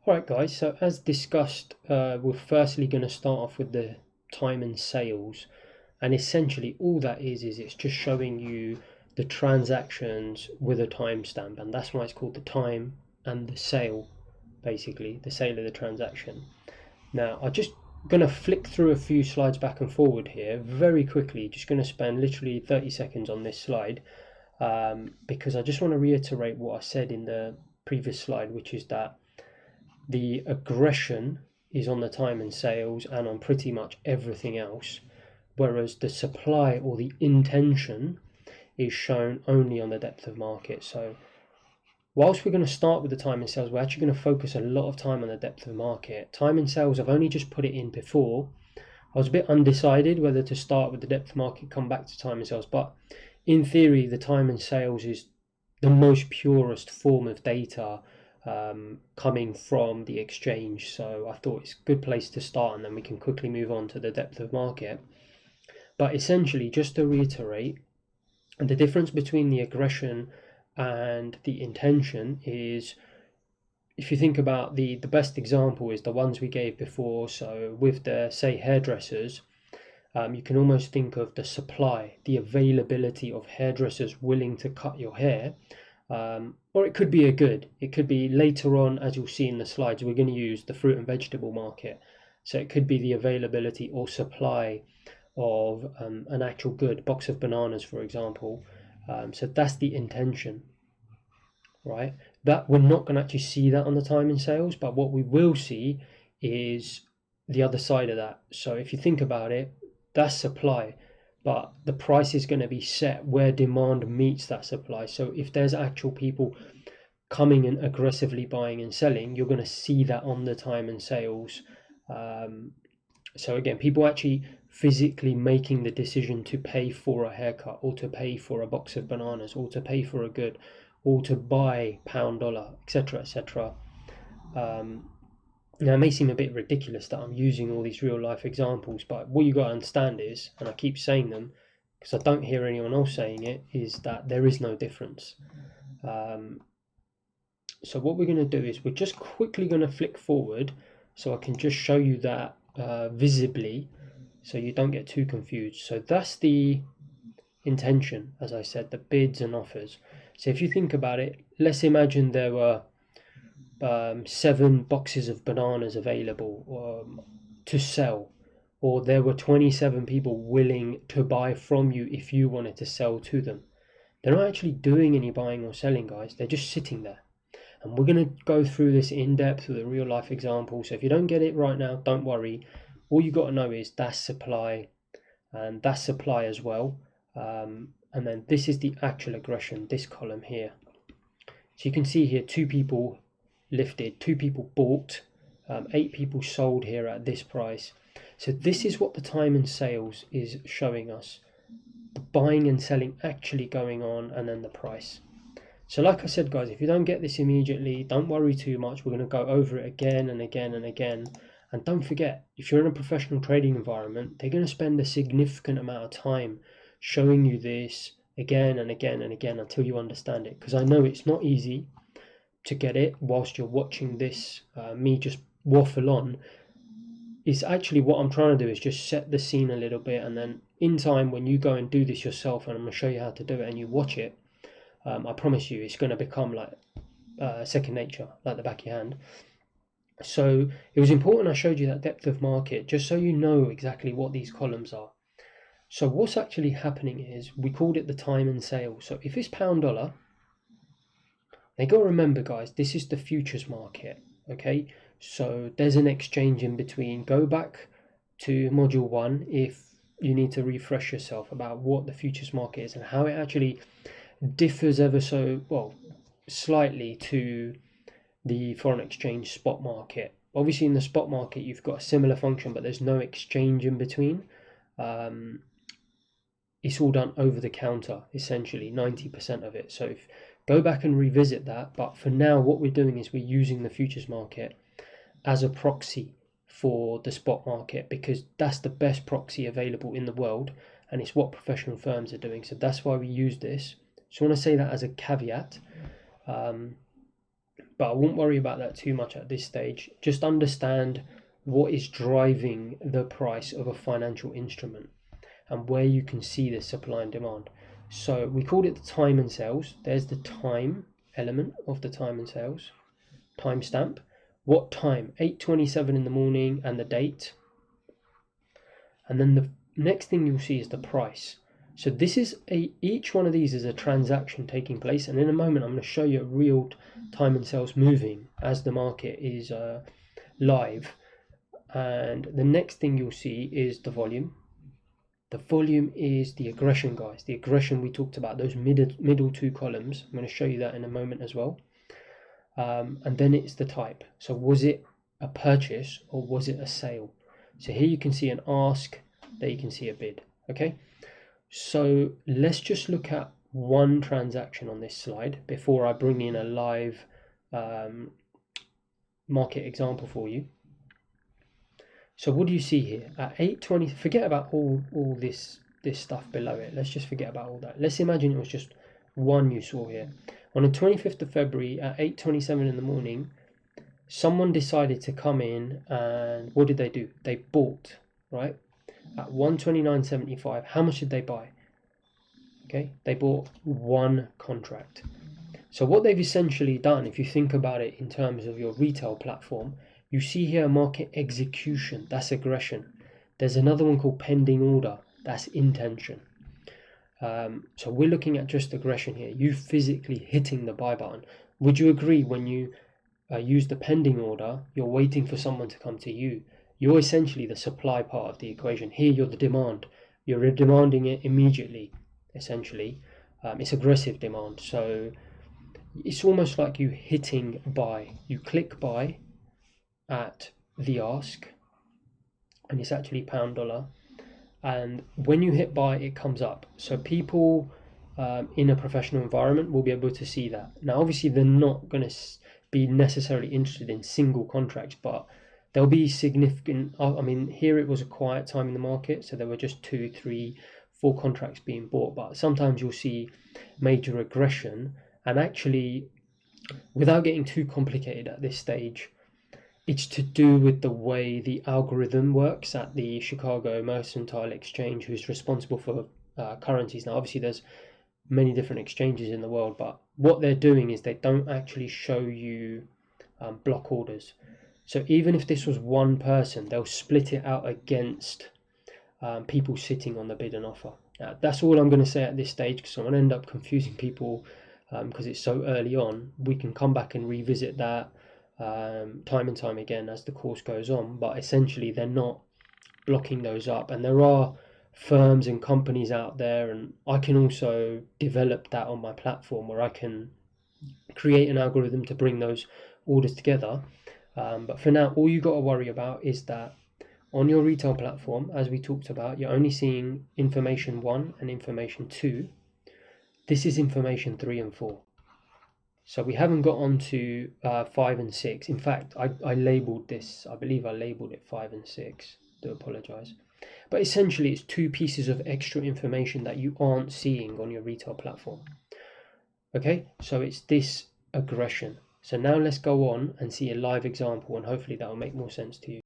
Alright guys, so as discussed, we're firstly going to start off with the time and sales, and essentially all that is it's just showing you the transactions with a timestamp, and that's why it's called the time and the sale, basically the sale of the transaction. Now I'm just going to flick through a few slides back and forward here very quickly, just going to spend literally 30 seconds on this slide, because I just want to reiterate what I said in the previous slide, which is that the aggression is on the time and sales and on pretty much everything else, whereas the supply or the intention is shown only on the depth of market. So whilst we're going to start with the time and sales, we're actually going to focus a lot of time on the depth of market. Time and sales, I've only just put it in before. I was a bit undecided whether to start with the depth of market, come back to time and sales, but in theory the time and sales is the most purest form of data coming from the exchange. So I thought it's a good place to start, and then we can quickly move on to the depth of market. But essentially, just to reiterate, the difference between the aggression and the intention is, if you think about the best example is the ones we gave before. So with the, say, hairdressers, you can almost think of the supply, the availability of hairdressers willing to cut your hair. Or it could be a good. It could be later on, as you'll see in the slides, we're going to use the fruit and vegetable market. So it could be the availability or supply of an actual good, box of bananas, for example. So that's the intention, right? That we're not going to actually see that on the time in sales, but what we will see is the other side of that. So if you think about it, that's supply, but the price is going to be set where demand meets that supply. So if there's actual people coming and aggressively buying and selling, you're going to see that on the time and sales. So again, people actually physically making the decision to pay for a haircut, or to pay for a box of bananas, or to pay for a good, or to buy pound dollar, etc., etc. Now, it may seem a bit ridiculous that I'm using all these real life examples, but what you got to understand is, and I keep saying them because I don't hear anyone else saying it, is that there is no difference. So what we're going to do is we're just quickly going to flick forward so I can just show you that visibly, so you don't get too confused. So that's the intention, as I said, the bids and offers. So if you think about it, let's imagine there were 7 boxes of bananas available to sell, or there were 27 people willing to buy from you if you wanted to sell to them. They're not actually doing any buying or selling, guys. They're just sitting there. And we're going to go through this in depth with a real life example. So if you don't get it right now, don't worry. All you got to know is that's supply, and that's supply as well. And then this is the actual aggression, this column here. So you can see here 2 people lifted, 2 people bought, 8 people sold here at this price. So this is what the time and sales is showing us. The buying and selling actually going on, and then the price. So like I said, guys, if you don't get this immediately, don't worry too much. We're going to go over it again and again and again. And don't forget, if you're in a professional trading environment, they're going to spend a significant amount of time showing you this again and again and again until you understand it. Because I know it's not easy to get it whilst you're watching this, me just waffle on. Is actually what I'm trying to do is just set the scene a little bit, and then in time when you go and do this yourself, and I'm going to show you how to do it, and you watch it, I promise you it's going to become like second nature, like the back of your hand. So it was important I showed you that depth of market, just so you know exactly what these columns are. So what's actually happening is, we called it the time and sale. So if it's pound dollar, now you got to remember, guys, this is the futures market, okay? So there's an exchange in between. Go back to module 1 if you need to refresh yourself about what the futures market is and how it actually differs ever so, well, slightly to the foreign exchange spot market. Obviously in the spot market you've got a similar function, but there's no exchange in between. It's all done over the counter, essentially 90% of it. So if, go back and revisit that, but for now what we're doing is we're using the futures market as a proxy for the spot market, because that's the best proxy available in the world, and it's what professional firms are doing. So that's why we use this. So I want to say that as a caveat. but I won't worry about that too much at this stage. Just understand what is driving the price of a financial instrument and where you can see the supply and demand. So we called it the time and sales. There's the time element of the time and sales, timestamp. What time? 8:27 in the morning and the date. And then the next thing you'll see is the price. So this is each one of these is a transaction taking place, and in a moment I'm going to show you a real time and sales moving as the market is live. And the next thing you'll see is the volume. The volume is the aggression, guys. The aggression we talked about, those middle two columns. I'm going to show you that in a moment as well. And then it's the type. So was it a purchase or was it a sale? So here you can see an ask, there you can see a bid. Okay, so let's just look at one transaction on this slide before I bring in a live market example for you. So what do you see here at 8:20? Forget about all this stuff below it. Let's just forget about all that. Let's imagine it was just one you saw here. On the 25th of February at 8:27 in the morning, someone decided to come in, and what did they do? They bought, right? At 129.75. How much did they buy? Okay, they bought one contract. So what they've essentially done, if you think about it in terms of your retail platform, you see here market execution, that's aggression. There's another one called pending order, that's intention. So we're looking at just aggression here, you physically hitting the buy button. Would you agree when you use the pending order, you're waiting for someone to come to you? You're essentially the supply part of the equation. Here you're the demand. You're demanding it immediately, essentially. It's aggressive demand. So it's almost like you hitting buy. You click buy at the ask, and it's actually pound dollar. And when you hit buy, it comes up. So people in a professional environment will be able to see that. Now, obviously, they're not going to be necessarily interested in single contracts, but there'll be significant. I mean, here it was a quiet time in the market, so there were just 2, 3, 4 contracts being bought. But sometimes you'll see major aggression, and actually, without getting too complicated at this stage, it's to do with the way the algorithm works at the Chicago Mercantile Exchange, who's responsible for currencies. Now, obviously, there's many different exchanges in the world, but what they're doing is they don't actually show you block orders. So even if this was one person, they'll split it out against people sitting on the bid and offer. Now, that's all I'm going to say at this stage, because I'm going to end up confusing people because it's so early on. We can come back and revisit that time and time again as the course goes on, but essentially they're not blocking those up, and there are firms and companies out there, and I can also develop that on my platform where I can create an algorithm to bring those orders together. But for now, all you got to worry about is that on your retail platform, as we talked about, you're only seeing information 1 and information 2. This is information 3 and 4. So we haven't got on to 5 and 6. In fact, I labeled this, I believe I labeled it 5 and 6. Do apologize. But essentially, it's 2 pieces of extra information that you aren't seeing on your retail platform. Okay, so it's this aggression. So now let's go on and see a live example, and hopefully that will make more sense to you.